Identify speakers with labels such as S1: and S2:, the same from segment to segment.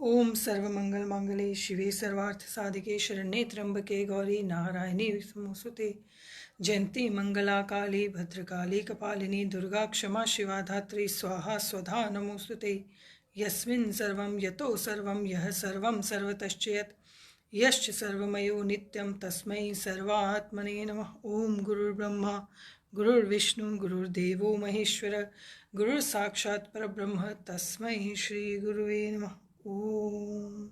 S1: ओम सर्वमंगल मांगल्ये शिवे सर्वार्थ साधिके शरण्ये त्र्यंबके गौरी नारायणी नमोस्तुते। जयंती मंगला काली भद्रकाली कपालिनी दुर्गा क्षमा शिवा धात्री स्वाहा स्वधा नमोस्तुते। यस्मिन् सर्वं यतो सर्वं यः सर्वं सर्वतश्चयत् यश्च सर्वमयो नित्यं तस्मै सर्वात्मने नमः। ओम गुरुर्ब्रह्मा गुरुर्विष्णु गुरुर्देवो महेश्वर गुरुर्साक्षात् परब्रह्म तस्मै श्री गुरुवे नमः। ओम।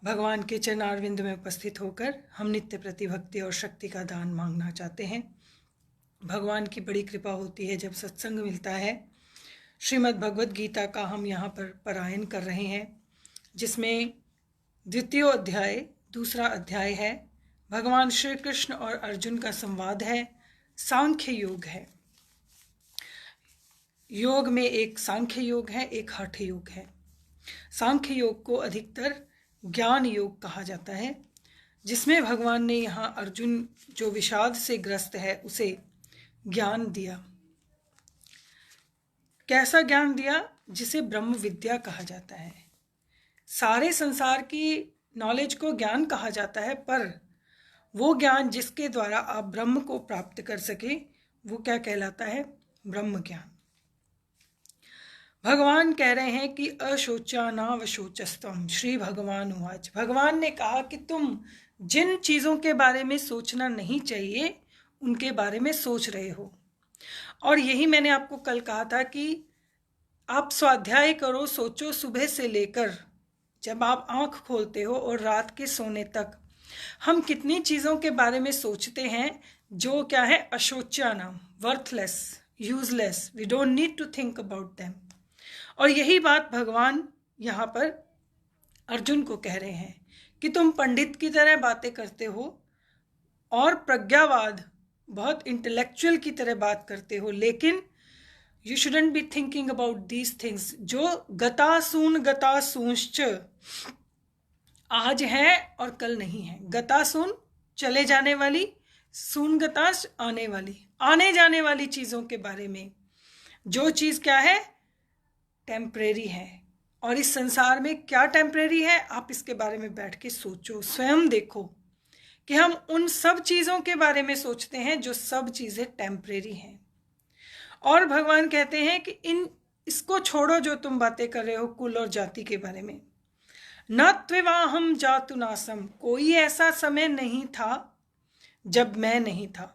S1: भगवान के चरणारविंद में उपस्थित होकर हम नित्य प्रति भक्ति और शक्ति का दान मांगना चाहते हैं। भगवान की बड़ी कृपा होती है जब सत्संग मिलता है। श्रीमद् भगवद गीता का हम यहाँ पर पारायण कर रहे हैं, जिसमें द्वितीय अध्याय दूसरा अध्याय है। भगवान श्री कृष्ण और अर्जुन का संवाद है। सांख्य योग है। योग में एक सांख्य योग है, एक हठ योग है। सांख्य योग को अधिकतर ज्ञान योग कहा जाता है, जिसमें भगवान ने यहाँ अर्जुन जो विषाद से ग्रस्त है उसे ज्ञान दिया। कैसा ज्ञान दिया? जिसे ब्रह्म विद्या कहा जाता है। सारे संसार की नॉलेज को ज्ञान कहा जाता है, पर वो ज्ञान जिसके द्वारा आप ब्रह्म को प्राप्त कर सके वो क्या कहलाता है? ब्रह्म ज्ञान। भगवान कह रहे हैं कि अशोचा नावशोचस्तम। श्री भगवान उवाच। भगवान ने कहा कि तुम जिन चीज़ों के बारे में सोचना नहीं चाहिए उनके बारे में सोच रहे हो। और यही मैंने आपको कल कहा था कि आप स्वाध्याय करो, सोचो। सुबह से लेकर जब आप आँख खोलते हो और रात के सोने तक हम कितनी चीज़ों के बारे में सोचते हैं जो क्या है? अशोच्या नाम, worthless, useless. We don't need to think about them. और यही बात भगवान यहाँ पर अर्जुन को कह रहे हैं कि तुम पंडित की तरह बातें करते हो और प्रज्ञावाद, बहुत इंटेलेक्चुअल की तरह बात करते हो, लेकिन you shouldn't be thinking about these things जो गतासूंश्च, आज है और कल नहीं है। गतासून चले जाने वाली, सून गताश आने वाली, आने जाने वाली चीज़ों के बारे में। जो चीज़ क्या है? टेम्परेरी है। और इस संसार में क्या टेम्परेरी है? आप इसके बारे में बैठ के सोचो, स्वयं देखो कि हम उन सब चीज़ों के बारे में सोचते हैं जो सब चीज़ें टेम्परेरी हैं। और भगवान कहते हैं कि इसको छोड़ो जो तुम बातें कर रहे हो कुल और जाति के बारे में। न त्विवाहम जातु नासम। कोई ऐसा समय नहीं था जब मैं नहीं था,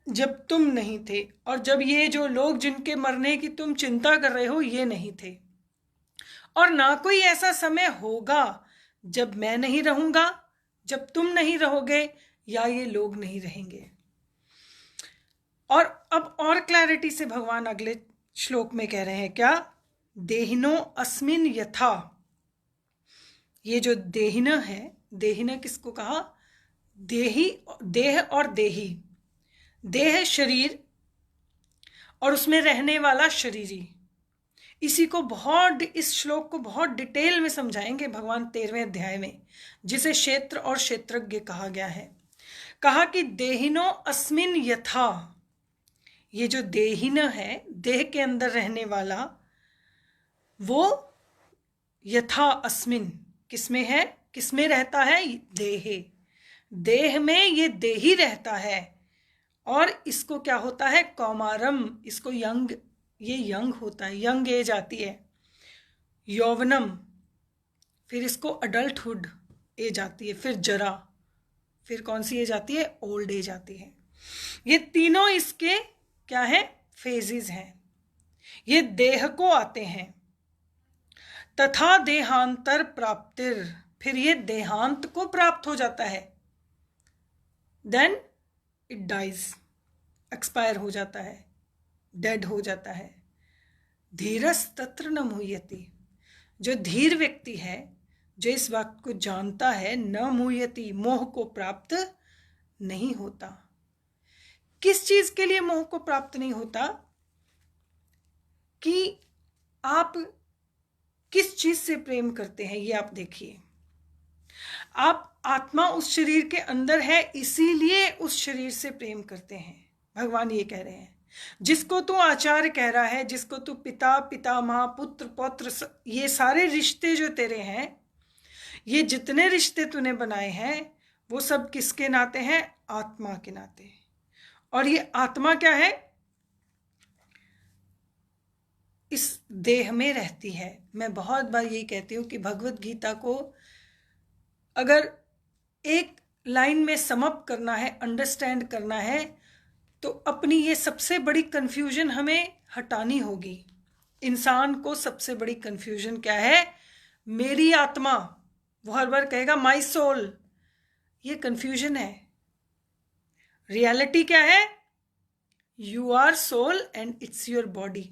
S1: जब तुम नहीं थे, और जब ये जो लोग जिनके मरने की तुम चिंता कर रहे हो ये नहीं थे। और ना कोई ऐसा समय होगा जब मैं नहीं रहूंगा, जब तुम नहीं रहोगे या ये लोग नहीं रहेंगे। और अब और क्लैरिटी से भगवान अगले श्लोक में कह रहे हैं क्या? देहिनो अस्मिन यथा। ये जो देहिन है, देहिन किसको कहा? देही, देह और देही। देह शरीर और उसमें रहने वाला शरीरी। इसी को इस श्लोक को बहुत डिटेल में समझाएंगे भगवान 13वें अध्याय में, जिसे क्षेत्र और क्षेत्रज्ञ कहा गया है। कहा कि देहिनो अस्मिन यथा। ये जो देहिन है, देह के अंदर रहने वाला, वो यथा अस्मिन किसमें है? किसमें रहता है? देहे। देह में ये देही रहता है। और इसको क्या होता है? कौमारम। इसको यंग, ये यंग होता है, यंग एज आती है, यौवनम, फिर इसको अडल्टहुड एज आती है, फिर जरा, फिर कौन सी एज आती है? ओल्ड एज आती है। ये तीनों इसके क्या है? फेजेस हैं। ये देह को आते हैं। तथा देहांतर प्राप्तिर, फिर ये देहांत को प्राप्त हो जाता है। देन इट डाइज, एक्सपायर हो जाता है, डेड हो जाता है। धीरस तत्र न मुह्यति। जो धीर व्यक्ति है, जो इस बात को जानता है, न मुह्यति, मोह को प्राप्त नहीं होता। किस चीज के लिए मोह को प्राप्त नहीं होता? कि आप किस चीज से प्रेम करते हैं ये आप देखिए। आप आत्मा उस शरीर के अंदर है, इसीलिए उस शरीर से प्रेम करते हैं। भगवान ये कह रहे हैं जिसको तू आचार्य कह रहा है, जिसको तू पिता, पितामह, पुत्र, पौत्र, ये सारे रिश्ते जो तेरे हैं, ये जितने रिश्ते तूने बनाए हैं, वो सब किसके नाते हैं? आत्मा के नाते। और ये आत्मा क्या है? इस देह में रहती है। मैं बहुत बार यही कहती हूँ कि भगवत गीता को अगर एक लाइन में समअप करना है, अंडरस्टैंड करना है, तो अपनी ये सबसे बड़ी कंफ्यूजन हमें हटानी होगी। इंसान को सबसे बड़ी कंफ्यूजन क्या है? मेरी आत्मा, वो हर बार कहेगा माई सोल, ये कंफ्यूजन है। रियलिटी क्या है? You are soul and it's your body.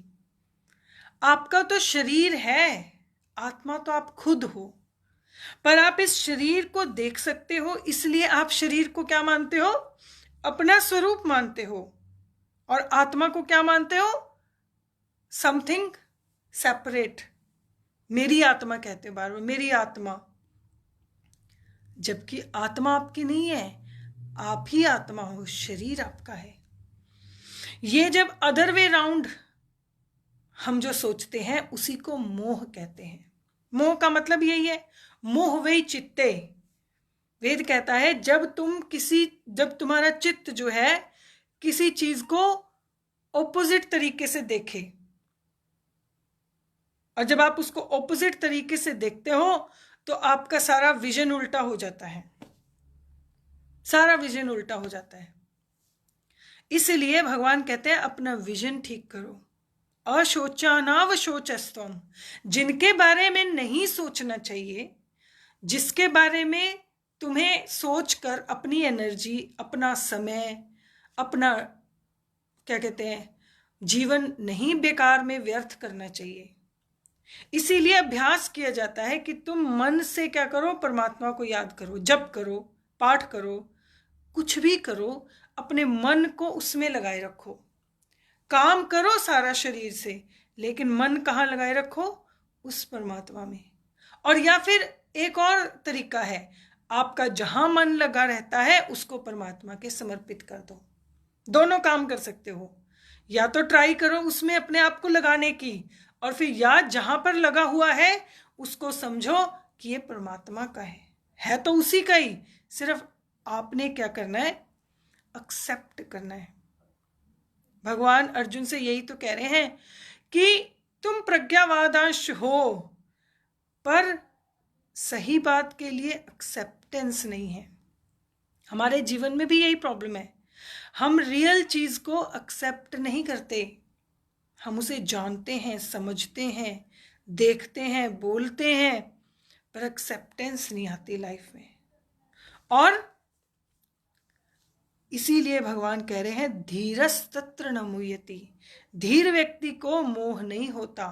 S1: आपका तो शरीर है, आत्मा तो आप खुद हो, पर आप इस शरीर को देख सकते हो, इसलिए आप शरीर को क्या मानते हो? अपना स्वरूप मानते हो। और आत्मा को क्या मानते हो? Something separate. मेरी आत्मा कहते हो बार बार, मेरी आत्मा, जबकि आत्मा आपकी नहीं है, आप ही आत्मा हो, शरीर आपका है। ये जब अदर वे राउंड हम जो सोचते हैं, उसी को मोह कहते हैं। मोह का मतलब यही है, मोह वही चित्ते। वेद कहता है जब तुम्हारा चित्त जो है किसी चीज को ऑपोजिट तरीके से देखे, और जब आप उसको ऑपोजिट तरीके से देखते हो तो आपका सारा विजन उल्टा हो जाता है, सारा विजन उल्टा हो जाता है। इसलिए भगवान कहते हैं अपना विजन ठीक करो। अशोचानावशोचस्त्वम, जिनके बारे में नहीं सोचना चाहिए, जिसके बारे में तुम्हें सोचकर अपनी एनर्जी, अपना समय, अपना क्या कहते हैं जीवन नहीं बेकार में व्यर्थ करना चाहिए। इसीलिए अभ्यास किया जाता है कि तुम मन से क्या करो? परमात्मा को याद करो, जप करो, पाठ करो, कुछ भी करो, अपने मन को उसमें लगाए रखो। काम करो सारा शरीर से, लेकिन मन कहाँ लगाए रखो? उस परमात्मा में। और या फिर एक और तरीका है, आपका जहां मन लगा रहता है उसको परमात्मा के समर्पित कर दो। दोनों काम कर सकते हो। या तो ट्राई करो उसमें अपने आप को लगाने की, और फिर या जहां पर लगा हुआ है उसको समझो कि ये परमात्मा का है तो उसी का ही, सिर्फ आपने क्या करना है? एक्सेप्ट करना है। भगवान अर्जुन से यही तो कह रहे हैं कि तुम प्रज्ञावादांश हो, पर सही बात के लिए एक्सेप्टेंस नहीं है। हमारे जीवन में भी यही प्रॉब्लम है, हम रियल चीज को एक्सेप्ट नहीं करते। हम उसे जानते हैं, समझते हैं, देखते हैं, बोलते हैं, पर एक्सेप्टेंस नहीं आती लाइफ में। और इसीलिए भगवान कह रहे हैं धीरस्तत्र न मुह्यति, धीर व्यक्ति को मोह नहीं होता।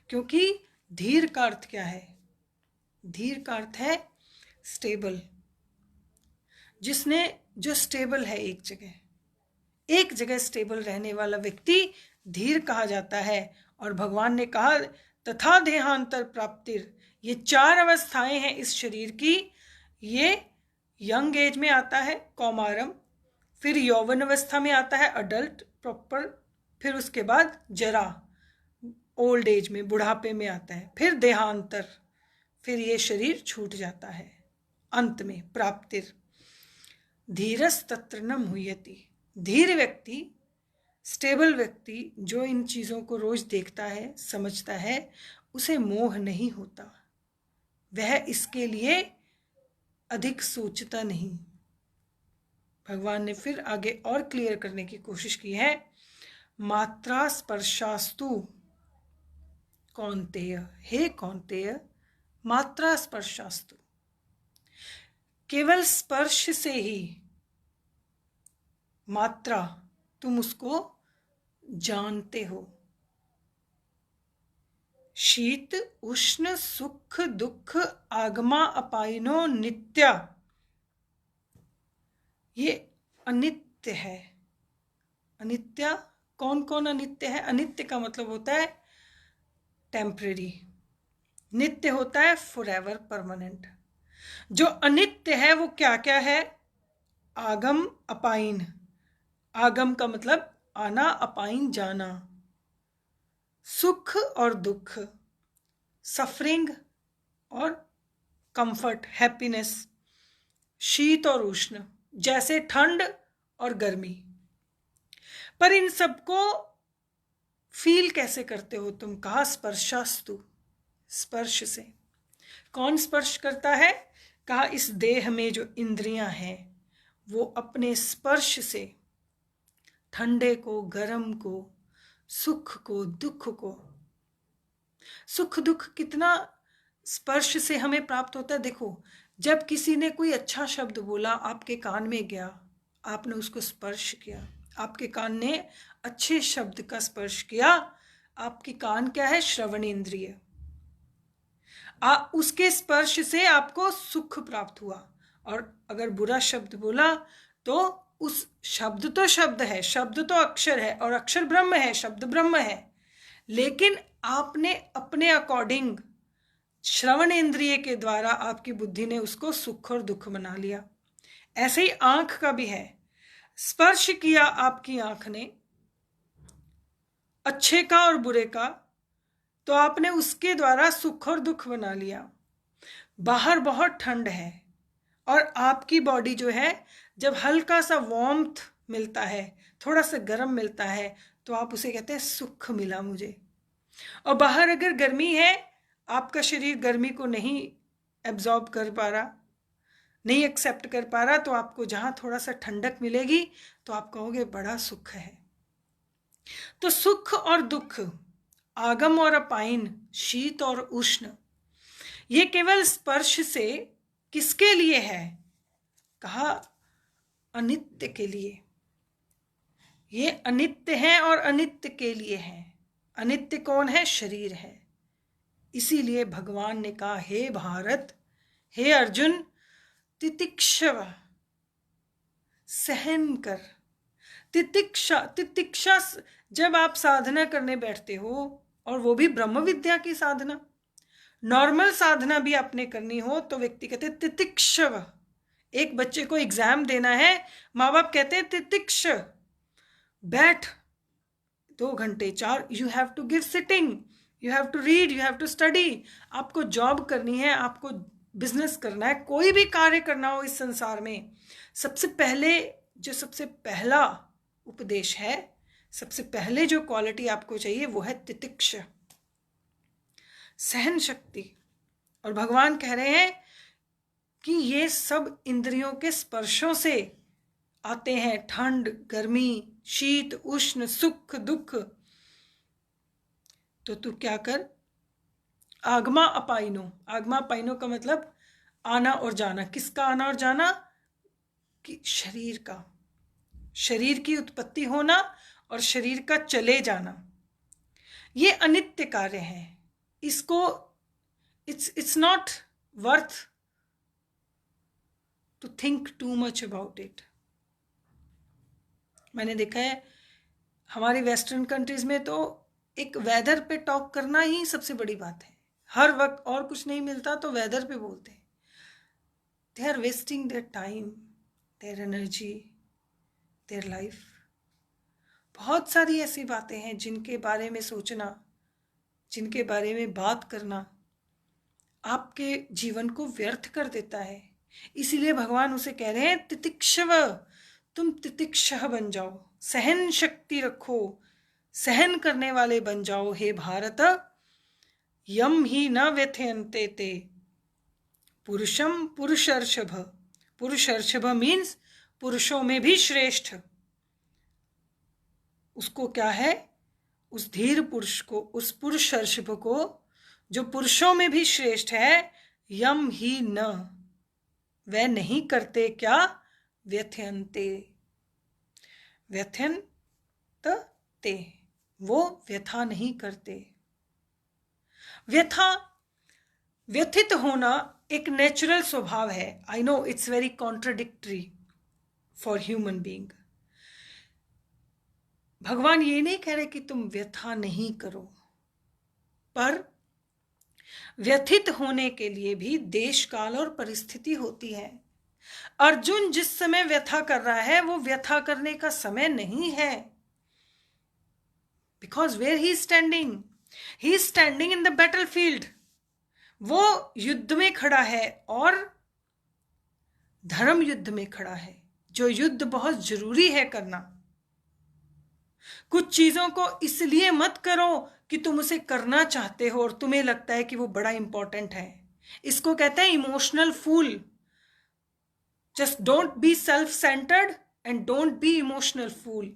S1: क्योंकि धीर का अर्थ क्या है? धीर का अर्थ है स्टेबल। जो स्टेबल है, एक जगह स्टेबल रहने वाला व्यक्ति धीर कहा जाता है। और भगवान ने कहा तथा देहांतर प्राप्तिर, ये 4 अवस्थाएं हैं इस शरीर की। ये यंग एज में आता है कौमारम, फिर यौवन अवस्था में आता है अडल्ट प्रॉपर, फिर उसके बाद जरा ओल्ड एज में, बुढ़ापे में आता है, फिर देहांतर, फिर ये शरीर छूट जाता है अंत में प्राप्तिर। धीरस तत्र न मुह्यति, धीर व्यक्ति, स्टेबल व्यक्ति जो इन चीज़ों को रोज देखता है, समझता है, उसे मोह नहीं होता। वह इसके लिए अधिक सोचता नहीं। भगवान ने फिर आगे और क्लियर करने की कोशिश की है, मात्रा स्पर्शास्तु कौन्तेय, हे कौन्तेय, मात्रा स्पर्शास्तु, केवल स्पर्श से ही मात्रा तुम उसको जानते हो। शीत उष्ण सुख दुख आगमा अपायनो नित्या, ये अनित्य है। अनित्य कौन कौन अनित्य है? अनित्य का मतलब होता है टेम्परेरी, नित्य होता है फॉरएवर, परमानेंट। जो अनित्य है वो क्या क्या है? आगम अपाइन, आगम का मतलब आना, अपाइन जाना, सुख और दुख, सफरिंग और कंफर्ट, हैप्पीनेस, शीत और उष्ण, जैसे ठंड और गर्मी। पर इन सबको फील कैसे करते हो तुम? कहा स्पर्शास्तु, स्पर्श से। कौन स्पर्श करता है? कहा इस देह में जो इंद्रियां हैं वो अपने स्पर्श से ठंडे को, गर्म को, सुख को, दुख को, सुख दुख कितना स्पर्श से हमें प्राप्त होता है। देखो, जब किसी ने कोई अच्छा शब्द बोला, आपके कान में गया, आपने उसको स्पर्श किया, आपके कान ने अच्छे शब्द का स्पर्श किया, आपकी कान क्या है? श्रवण इंद्रिय। उसके स्पर्श से आपको सुख प्राप्त हुआ। और अगर बुरा शब्द बोला तो उस शब्द तो शब्द है, शब्द तो अक्षर है, और अक्षर ब्रह्म है, शब्द ब्रह्म है, लेकिन आपने अपने अकॉर्डिंग श्रवण इंद्रिय के द्वारा आपकी बुद्धि ने उसको सुख और दुख बना लिया। ऐसे ही आंख का भी है, स्पर्श किया आपकी आंख ने अच्छे का और बुरे का, तो आपने उसके द्वारा सुख और दुख बना लिया। बाहर बहुत ठंड है और आपकी बॉडी जो है, जब हल्का सा वार्मथ मिलता है, थोड़ा सा गर्म मिलता है, तो आप उसे कहते हैं सुख मिला मुझे। और बाहर अगर गर्मी है, आपका शरीर गर्मी को नहीं एब्जॉर्ब कर पा रहा, नहीं एक्सेप्ट कर पा रहा, तो आपको जहाँ थोड़ा सा ठंडक मिलेगी तो आप कहोगे बड़ा सुख है। तो सुख और दुख, आगम और अपाइन, शीत और उष्ण, ये केवल स्पर्श से किसके लिए है? कहा अनित्य के लिए। ये अनित्य है और अनित्य के लिए है। अनित्य कौन है? शरीर है। इसीलिए भगवान ने कहा, हे भारत, हे अर्जुन, तितिक्षव, सहन कर। तितिक्षा, तितिक्षा जब आप साधना करने बैठते हो, और वो भी ब्रह्म विद्या की साधना, नॉर्मल साधना भी आपने करनी हो, तो व्यक्ति कहते हैं तितिक्षव। एक बच्चे को एग्जाम देना है, माँ बाप कहते हैं तितिक्ष, बैठ 2 घंटे 4, you have to give sitting, you have to read, you have to study. आपको जॉब करनी है, आपको बिजनेस करना है, कोई भी कार्य करना हो इस संसार में, सबसे पहला उपदेश है, सबसे पहले जो क्वालिटी आपको चाहिए वो है तितिक्ष, सहन शक्ति। और भगवान कह रहे हैं कि ये सब इंद्रियों के स्पर्शों से आते हैं, ठंड, गर्मी, शीत, उष्ण, सुख, दुख। तो तू क्या कर? आगमा अपाइनो, आगमा अपाइनो का मतलब आना और जाना। किसका आना और जाना? कि शरीर का, शरीर की उत्पत्ति होना और शरीर का चले जाना, ये अनित्य कार्य है। इसको it's not worth to think too much about it. मैंने देखा है हमारी वेस्टर्न कंट्रीज में तो एक वेदर पे टॉक करना ही सबसे बड़ी बात है। हर वक्त और कुछ नहीं मिलता तो वेदर पे बोलते हैं। They are wasting their time, their energy, their life. बहुत सारी ऐसी बातें हैं जिनके बारे में सोचना, जिनके बारे में बात करना आपके जीवन को व्यर्थ कर देता है। इसीलिए भगवान उसे कह रहे हैं तितिक्षव, तुम तितिक्षः बन जाओ, सहन शक्ति रखो, सहन करने वाले बन जाओ। हे भारत, यम ही न व्यथयन्ते ते पुरुषम पुरुषर्षभ। पुरुषर्षभ मीन्स पुरुषों में भी श्रेष्ठ। उसको क्या है? उस धीर पुरुष को, उस पुरुषर्षभ को जो पुरुषों में भी श्रेष्ठ है, यम ही न, वह नहीं करते क्या? व्यथयन्ते, व्यथयन्ते, वो व्यथा नहीं करते। व्यथा, व्यथित होना एक नेचुरल स्वभाव है। आई know it's very contradictory for human being. भगवान ये नहीं कह रहे कि तुम व्यथा नहीं करो, पर व्यथित होने के लिए भी देश काल और परिस्थिति होती है। अर्जुन जिस समय व्यथा कर रहा है वो व्यथा करने का समय नहीं है, because where he is standing in the battlefield. वो युद्ध में खड़ा है और धर्म युद्ध में खड़ा है, जो युद्ध बहुत जरूरी है करना। कुछ चीजों को इसलिए मत करो कि तुम उसे करना चाहते हो और तुम्हें लगता है कि वो बड़ा इंपॉर्टेंट है। इसको कहते हैं emotional fool. Just don't be self centred and don't be emotional fool.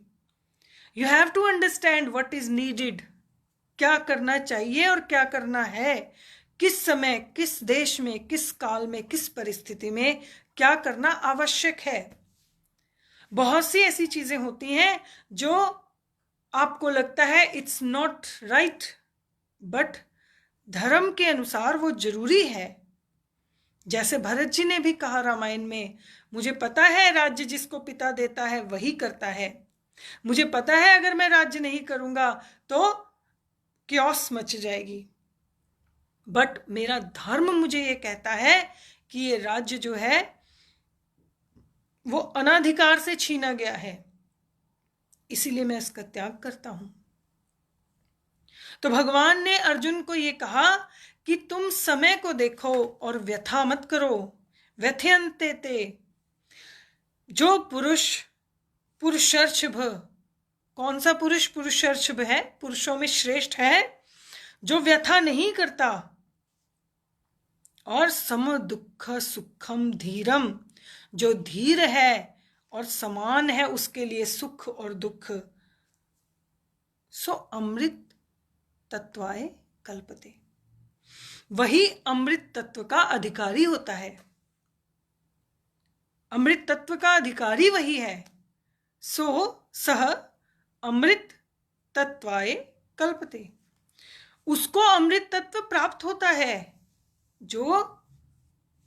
S1: You have to understand what is needed, क्या करना चाहिए और क्या करना है, किस समय, किस देश में, किस काल में, किस परिस्थिति में क्या करना आवश्यक है। बहुत सी ऐसी चीजें होती हैं जो आपको लगता है इट्स नॉट राइट, बट धर्म के अनुसार वो जरूरी है। जैसे भरत जी ने भी कहा रामायण में, मुझे पता है राज्य जिसको पिता देता है वही करता है। मुझे पता है अगर मैं राज्य नहीं करूंगा तो क्योस मच जाएगी, बट मेरा धर्म मुझे ये कहता है कि ये राज्य जो है वो अनाधिकार से छीना गया है, इसीलिए मैं इसका त्याग करता हूं। तो भगवान ने अर्जुन को ये कहा कि तुम समय को देखो और व्यथा मत करो। व्यथयन्ते ते, जो पुरुष पुरुषर्षभ, कौन सा पुरुष पुरुषर्षभ है, पुरुषों में श्रेष्ठ है, जो व्यथा नहीं करता। और सम दुख सुखम धीरम, जो धीर है और समान है उसके लिए सुख और दुख। सो अमृत तत्वाय कल्पते, वही अमृत तत्व का अधिकारी होता है। अमृत तत्व का अधिकारी वही है। सो सह अमृत तत्वाय कल्पते, उसको अमृत तत्व प्राप्त होता है जो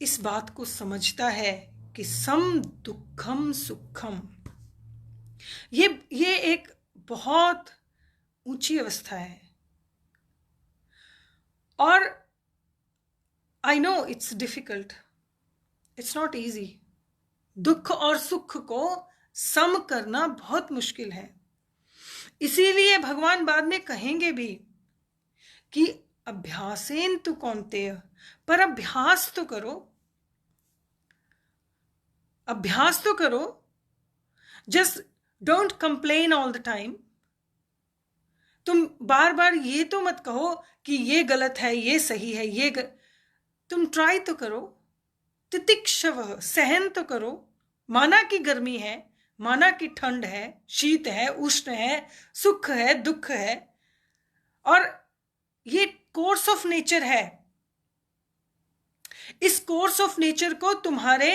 S1: इस बात को समझता है कि सम दुखम सुखम, ये एक बहुत ऊंची अवस्था है। और आई know it's difficult, it's not easy. दुख और सुख को सम करना बहुत मुश्किल है। इसीलिए भगवान बाद में कहेंगे भी कि अभ्यासेन तु कौन्तेय, पर अभ्यास तो करो, अभ्यास तो करो। Just don't complain all the time. तुम बार बार ये तो मत कहो कि ये गलत है, ये सही है, तुम ट्राई तो करो। तितिक्षव, सहन तो करो। माना कि गर्मी है, माना कि ठंड है, शीत है, उष्ण है, सुख है, दुख है, और ये कोर्स ऑफ नेचर है। इस कोर्स ऑफ नेचर को तुम्हारे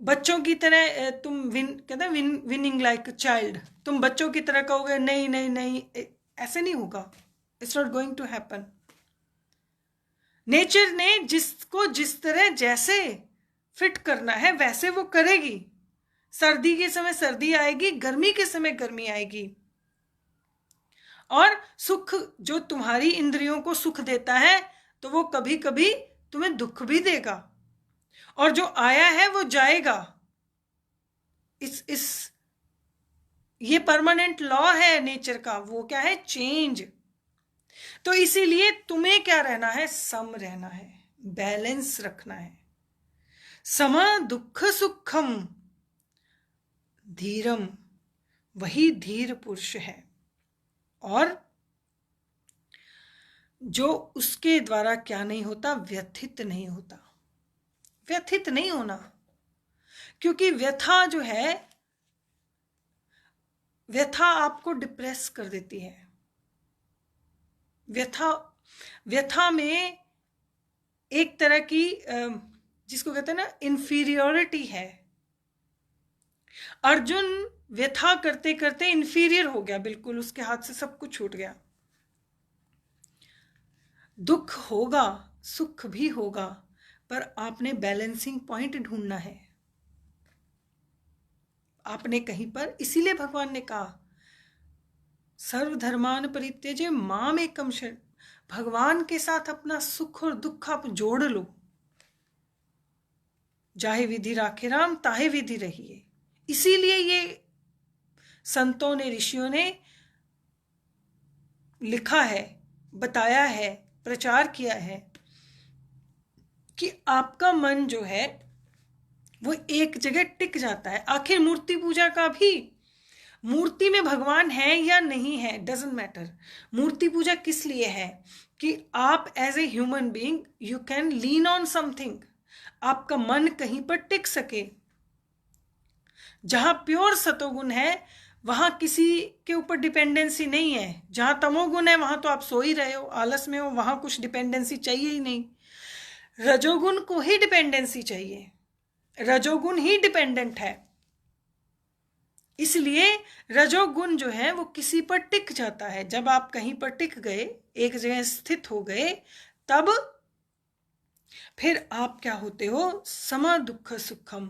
S1: बच्चों की तरह तुम विनिंग लाइक चाइल्ड, तुम बच्चों की तरह कहोगे नहीं नहीं नहीं, ऐसे नहीं होगा। It's not going to happen. Nature ने जिसको जिस तरह जैसे फिट करना है वैसे वो करेगी। सर्दी के समय सर्दी आएगी, गर्मी के समय गर्मी आएगी। और सुख जो तुम्हारी इंद्रियों को सुख देता है तो वो कभी कभी तुम्हें दुख भी देगा, और जो आया है वो जाएगा। ये परमानेंट लॉ है नेचर का। वो क्या है? चेंज। तो इसीलिए तुम्हें क्या रहना है? सम रहना है, बैलेंस रखना है। सम दुख सुखम धीरम, वही धीर पुरुष है। और जो उसके द्वारा क्या नहीं होता? व्यथित नहीं होता। व्यथित नहीं होना, क्योंकि व्यथा जो है, व्यथा आपको डिप्रेस कर देती है। व्यथा में एक तरह की जिसको कहते हैं ना इंफीरियोरिटी है। अर्जुन व्यथा करते करते इंफीरियर हो गया, बिल्कुल उसके हाथ से सब कुछ छूट गया। दुख होगा, सुख भी होगा, पर आपने बैलेंसिंग पॉइंट ढूंढना है। आपने कहीं पर, इसीलिए भगवान ने कहा सर्वधर्मान परित्यज्य माम एकम शरण। भगवान के साथ अपना सुख और दुख आप जोड़ लो। जाहे विधि राखे राम ताहे विधि रहिए। इसीलिए ये संतों ने, ऋषियों ने लिखा है, बताया है, प्रचार किया है कि आपका मन जो है वो एक जगह टिक जाता है। आखिर मूर्ति पूजा का भी, मूर्ति में भगवान है या नहीं है डजंट मैटर। मूर्ति पूजा किस लिए है कि आप as a human being you can lean on something, आपका मन कहीं पर टिक सके। जहां प्योर सतोगुण है वहां किसी के ऊपर डिपेंडेंसी नहीं है। जहां तमोगुण है वहां तो आप सो ही रहे हो, आलस में हो, वहां कुछ डिपेंडेंसी चाहिए ही नहीं। रजोगुण को ही डिपेंडेंसी चाहिए, रजोगुण ही डिपेंडेंट है। इसलिए रजोगुण जो है वो किसी पर टिक जाता है। जब आप कहीं पर टिक गए, एक जगह स्थित हो गए, तब फिर आप क्या होते हो, सम दुख सुखम।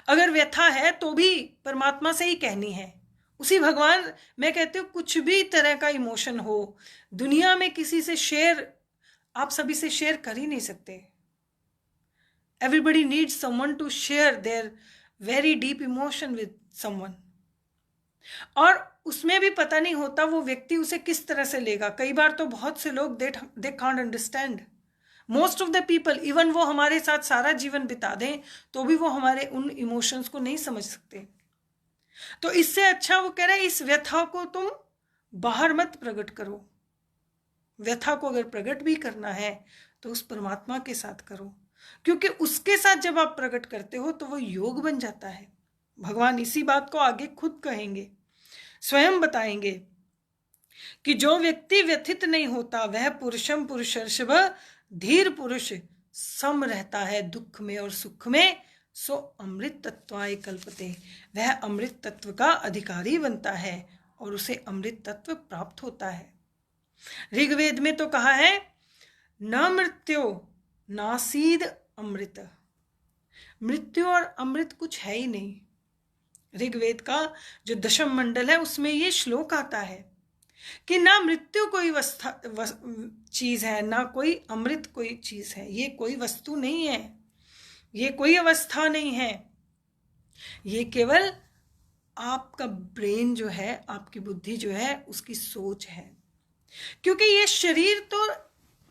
S1: अगर व्यथा है तो भी परमात्मा से ही कहनी है, उसी भगवान। मैं कहती हूँ कुछ भी तरह का इमोशन हो, दुनिया में किसी से शेयर, आप सभी से शेयर कर ही नहीं सकते। Everybody needs someone to share their very deep emotion with someone. और उसमें भी पता नहीं होता वो व्यक्ति उसे किस तरह से लेगा। कई बार तो बहुत से लोग they can't understand, most of the people, even वो हमारे साथ सारा जीवन बिता दें तो भी वो हमारे उन इमोशंस को नहीं समझ सकते। तो इससे अच्छा वो कह रहा है इस व्यथा को तुम बाहर मत प्रकट करो। व्यथा को अगर प्रकट भी करना है तो उस परमात्मा के साथ करो, क्योंकि उसके साथ जब आप प्रकट करते हो तो वो योग बन जाता है। भगवान इसी बात को आगे खुद कहेंगे, स्वयं बताएंगे कि जो व्यक्ति व्यथित नहीं होता वह पुरुषम पुरुषर्षभ धीर पुरुष सम रहता है दुख में और सुख में, सो अमृत तत्वाय कल्पते। वह अमृत तत्व का अधिकारी बनता है और उसे अमृत तत्व प्राप्त होता है। ऋग्वेद में तो कहा है न मृत्यो नासीद अमृत। मृत्यु और अमृत कुछ है ही नहीं। ऋग्वेद का जो दशम मंडल है उसमें ये श्लोक आता है कि ना मृत्यु कोई चीज है, ना कोई अमृत कोई चीज है। ये कोई वस्तु नहीं है, ये कोई अवस्था नहीं है, ये केवल आपका ब्रेन जो है, आपकी बुद्धि जो है, उसकी सोच है। क्योंकि ये शरीर तो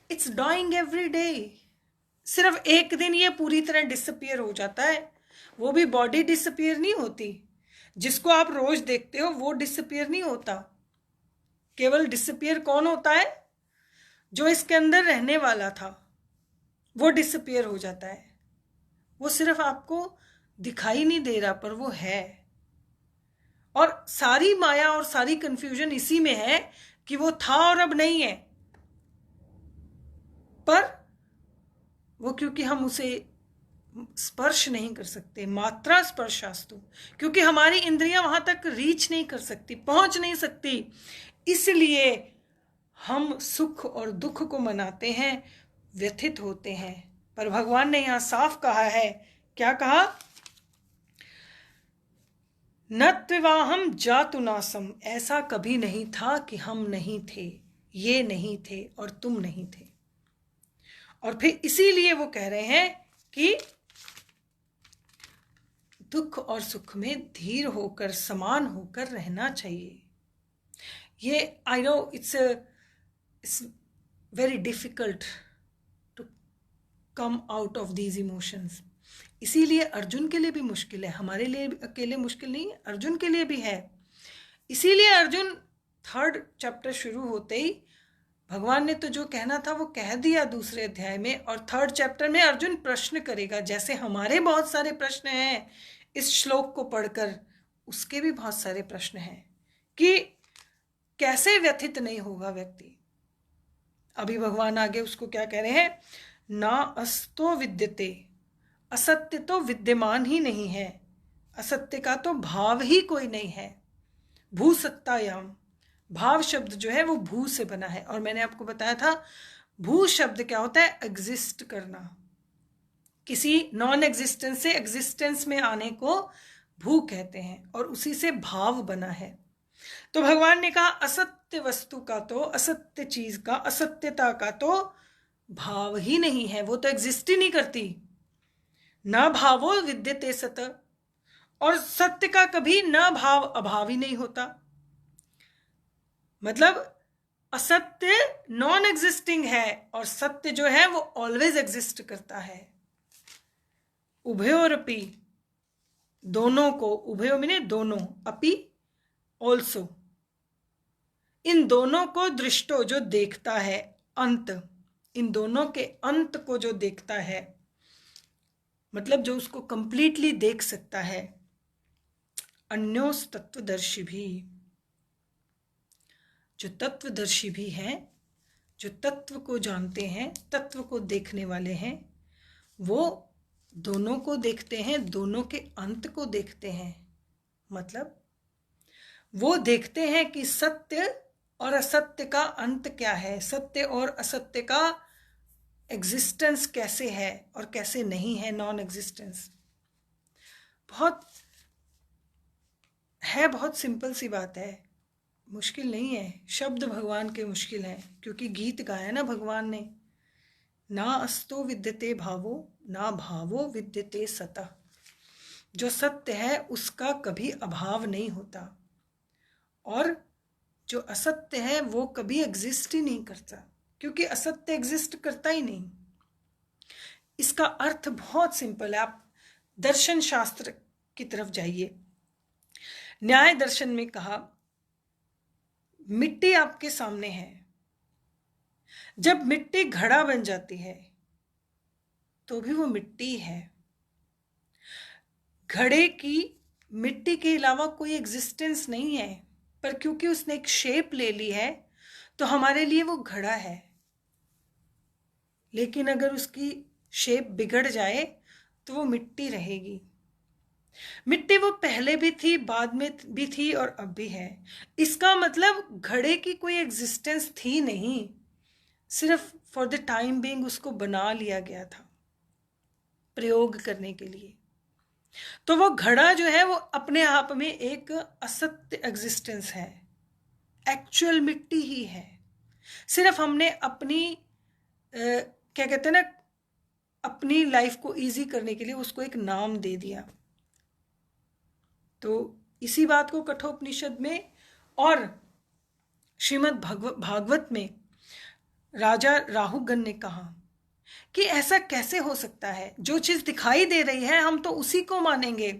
S1: इट्स डाइंग एवरी डे। सिर्फ एक दिन ये पूरी तरह डिसअपियर हो जाता है, वो भी बॉडी डिसअपियर नहीं होती। जिसको आप रोज देखते हो वो डिसअपियर नहीं होता। केवल डिसअपियर कौन होता है, जो इसके अंदर रहने वाला था वो डिसअपियर हो जाता है। वो सिर्फ आपको दिखाई नहीं दे रहा पर वो है। और सारी माया और सारी कंफ्यूजन इसी में है कि वो था और अब नहीं है। पर वो क्योंकि हम उसे स्पर्श नहीं कर सकते, मात्रा स्पर्शास्तु, क्योंकि हमारी इंद्रियां वहां तक रीच नहीं कर सकती, पहुंच नहीं सकती, इसलिए हम सुख और दुख को मनाते हैं, व्यथित होते हैं। पर भगवान ने यहां साफ कहा है, क्या कहा, न त्विवाहम जातु नासम। ऐसा कभी नहीं था कि हम नहीं थे, ये नहीं थे और तुम नहीं थे। और फिर इसीलिए वो कह रहे हैं कि दुख और सुख में धीर होकर, समान होकर रहना चाहिए। ये I know it's very difficult to come out of these emotions. इसीलिए अर्जुन के लिए भी मुश्किल है, हमारे लिए अकेले मुश्किल नहीं है, अर्जुन के लिए भी है। इसीलिए अर्जुन 3rd चैप्टर शुरू होते ही भगवान ने तो जो कहना था वो कह दिया दूसरे अध्याय में, और 3rd चैप्टर में अर्जुन प्रश्न करेगा। जैसे हमारे बहुत सारे प्रश्न हैं इस श्लोक को पढ़कर, उसके भी बहुत सारे प्रश्न हैं कि कैसे व्यथित नहीं होगा व्यक्ति। अभी भगवान आगे उसको क्या कह रहे हैं, ना अस्तो विद्यते, असत्य तो विद्यमान ही नहीं है, असत्य का तो भाव ही कोई नहीं है। भू सत्तायाम, भाव शब्द जो है वो भू से बना है, और मैंने आपको बताया था भू शब्द क्या होता है, एग्जिस्ट करना। किसी नॉन एग्जिस्टेंस से एग्जिस्टेंस में आने को भू कहते हैं, और उसी से भाव बना है। तो भगवान ने कहा असत्य वस्तु का तो, असत्य चीज का, असत्यता का तो भाव ही नहीं है, वो तो एग्जिस्ट ही नहीं करती। न भावो विद्यते सत, और सत्य का कभी न भाव अभाव ही नहीं होता। मतलब असत्य नॉन एग्जिस्टिंग है और सत्य जो है वो ऑलवेज एग्जिस्ट करता है। उभयोरपि, दोनों को, उभयो माने दोनों, अपि ऑल्सो, इन दोनों को दृष्टो जो देखता है, अंत, इन दोनों के अंत को जो देखता है, मतलब जो उसको कंप्लीटली देख सकता है, अन्योस तत्वदर्शी भी, जो तत्वदर्शी भी हैं, जो तत्व को जानते हैं, तत्व को देखने वाले हैं, वो दोनों को देखते हैं, दोनों के अंत को देखते हैं। मतलब वो देखते हैं कि सत्य और असत्य का अंत क्या है, सत्य और असत्य का एग्जिस्टेंस कैसे है और कैसे नहीं है, नॉन एग्जिस्टेंस। बहुत सिंपल सी बात है, मुश्किल नहीं है। शब्द भगवान के मुश्किल हैं, क्योंकि गीत गाया ना भगवान ने, ना अस्तो विद्यते भावो, ना भावो विद्यते सतः। जो सत्य है उसका कभी अभाव नहीं होता, और जो असत्य है वो कभी एग्जिस्ट ही नहीं करता, क्योंकि असत्य एग्जिस्ट करता ही नहीं। इसका अर्थ बहुत सिंपल है। आप दर्शन शास्त्र की तरफ जाइए। न्याय दर्शन में कहा, मिट्टी आपके सामने है, जब मिट्टी घड़ा बन जाती है तो भी वो मिट्टी है। घड़े की मिट्टी के अलावा कोई एग्जिस्टेंस नहीं है, पर क्योंकि उसने एक शेप ले ली है तो हमारे लिए वो घड़ा है। लेकिन अगर उसकी शेप बिगड़ जाए तो वो मिट्टी रहेगी। मिट्टी वो पहले भी थी, बाद में भी थी और अब भी है। इसका मतलब घड़े की कोई एग्जिस्टेंस थी नहीं, सिर्फ फॉर द टाइम बीइंग उसको बना लिया गया था प्रयोग करने के लिए। तो वो घड़ा जो है वो अपने आप में एक असत्य एग्जिस्टेंस है, एक्चुअल मिट्टी ही है। सिर्फ हमने अपनी क्या कहते हैं ना, अपनी लाइफ को इजी करने के लिए उसको एक नाम दे दिया। तो इसी बात को कठोपनिषद में और श्रीमद् भागवत में राजा राहुगण ने कहा कि ऐसा कैसे हो सकता है, जो चीज दिखाई दे रही है हम तो उसी को मानेंगे।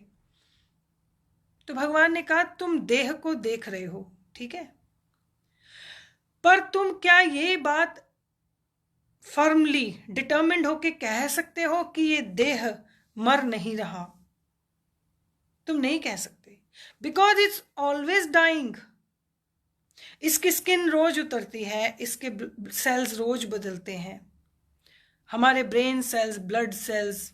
S1: तो भगवान ने कहा, तुम देह को देख रहे हो, ठीक है, पर तुम क्या ये बात फर्मली डिटर्मिन्ड होके कह सकते हो कि ये देह मर नहीं रहा? तुम नहीं कह सकते, बिकॉज इट्स ऑलवेज डाइंग। इसकी स्किन रोज उतरती है, इसके सेल्स रोज बदलते हैं, हमारे brain cells, blood cells,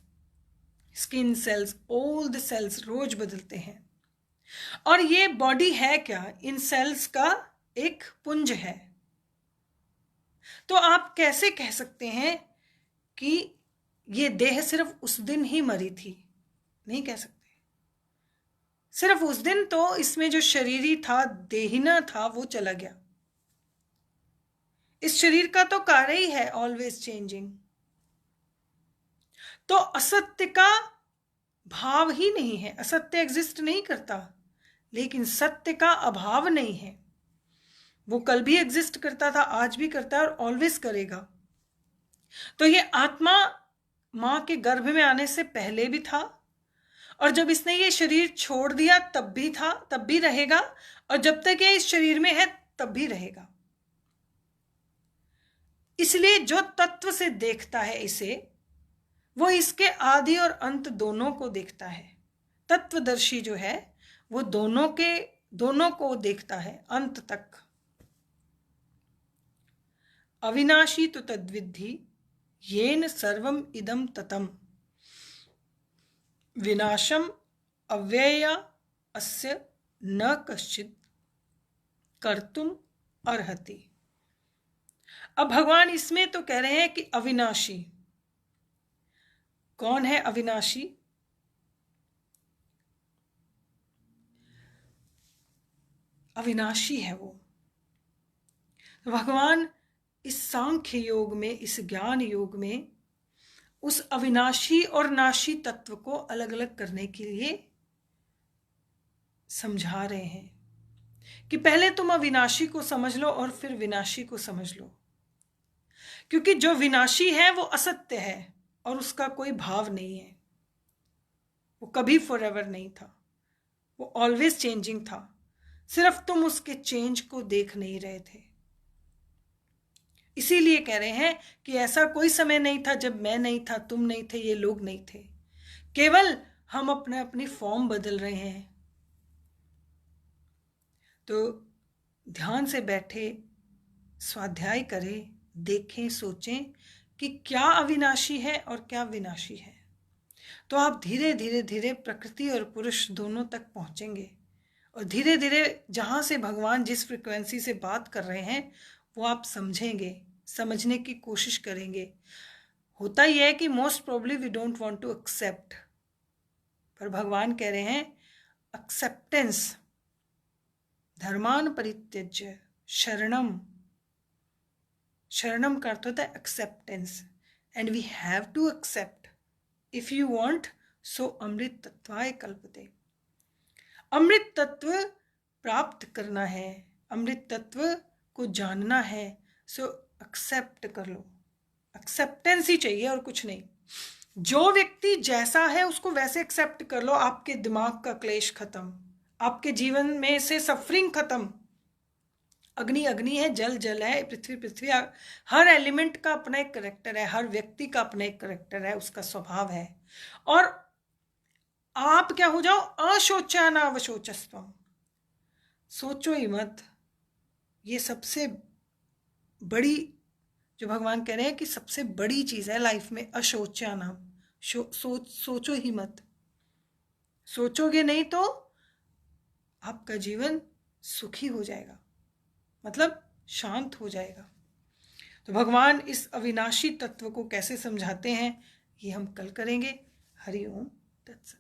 S1: skin cells, all the cells रोज बदलते हैं। और ये बॉडी है क्या? इन सेल्स का एक पुंज है। तो आप कैसे कह सकते हैं कि ये देह सिर्फ उस दिन ही मरी थी? नहीं कह सकते। सिर्फ उस दिन तो इसमें जो शरीरी था, देहिना था, वो चला गया। इस शरीर का तो कार्य ही है ऑलवेज चेंजिंग। तो असत्य का भाव ही नहीं है, असत्य एग्जिस्ट नहीं करता, लेकिन सत्य का अभाव नहीं है। वो कल भी एग्जिस्ट करता था, आज भी करता है और ऑलवेज करेगा। तो ये आत्मा मां के गर्भ में आने से पहले भी था, और जब इसने ये शरीर छोड़ दिया तब भी था, तब भी रहेगा, और जब तक ये इस शरीर में है तब भी रहेगा। इसलिए जो तत्व से देखता है इसे, वो इसके आदि और अंत दोनों को देखता है। तत्वदर्शी जो है वो दोनों को देखता है अंत तक। अविनाशी तो तद्विद्धि येन सर्वम इदम ततम, विनाशम अव्यया अस्य न कश्चित् कर्तुम अर्हति। अब भगवान इसमें तो कह रहे हैं कि अविनाशी कौन है? अविनाशी अविनाशी है वो। भगवान इस सांख्य योग में, इस ज्ञान योग में उस अविनाशी और नाशी तत्व को अलग अलग करने के लिए समझा रहे हैं कि पहले तुम अविनाशी को समझ लो और फिर विनाशी को समझ लो, क्योंकि जो विनाशी है वो असत्य है और उसका कोई भाव नहीं है, वो कभी फॉरएवर नहीं था, वो ऑलवेज चेंजिंग था, सिर्फ तुम उसके चेंज को देख नहीं रहे थे। इसीलिए कह रहे हैं कि ऐसा कोई समय नहीं था जब मैं नहीं था, तुम नहीं थे, ये लोग नहीं थे, केवल हम अपनी फॉर्म बदल रहे हैं। तो ध्यान से बैठे, स्वाध्याय करें, देखें, सोचें कि क्या अविनाशी है और क्या विनाशी है। तो आप धीरे धीरे धीरे प्रकृति और पुरुष दोनों तक पहुंचेंगे और धीरे धीरे जहाँ से भगवान जिस फ्रिक्वेंसी से बात कर रहे हैं वो आप समझेंगे, समझने की कोशिश करेंगे। होता ही है कि most probably we don't want to accept, पर भगवान कह रहे हैं एक्सेप्टेंस। धर्मान परित्यज्य शरणम, शरणम का अर्थ होता है acceptance, and we have to accept if you want, so अमृत तत्वाय कल्पते। अमृत तत्व प्राप्त करना है, अमृत तत्व को जानना है, सो एक्सेप्ट कर लो। एक्सेप्टेंस ही चाहिए और कुछ नहीं। जो व्यक्ति जैसा है उसको वैसे एक्सेप्ट कर लो, आपके दिमाग का क्लेश खत्म, आपके जीवन में से सफरिंग खत्म। अग्नि अग्नि है, जल जल है, पृथ्वी पृथ्वी, हर एलिमेंट का अपना एक करेक्टर है, हर व्यक्ति का अपना एक करेक्टर है, उसका स्वभाव है। और आप क्या हो जाओ, अशोचानावशोचस्त्वम, सोचो ही मत। ये सबसे बड़ी, जो भगवान कह रहे हैं कि सबसे बड़ी चीज है लाइफ में, अशोचानाम, सोचो ही मत। सोचोगे नहीं तो आपका जीवन सुखी हो जाएगा, मतलब शांत हो जाएगा। तो भगवान इस अविनाशी तत्व को कैसे समझाते हैं ये हम कल करेंगे। हरि ओम तत्सत।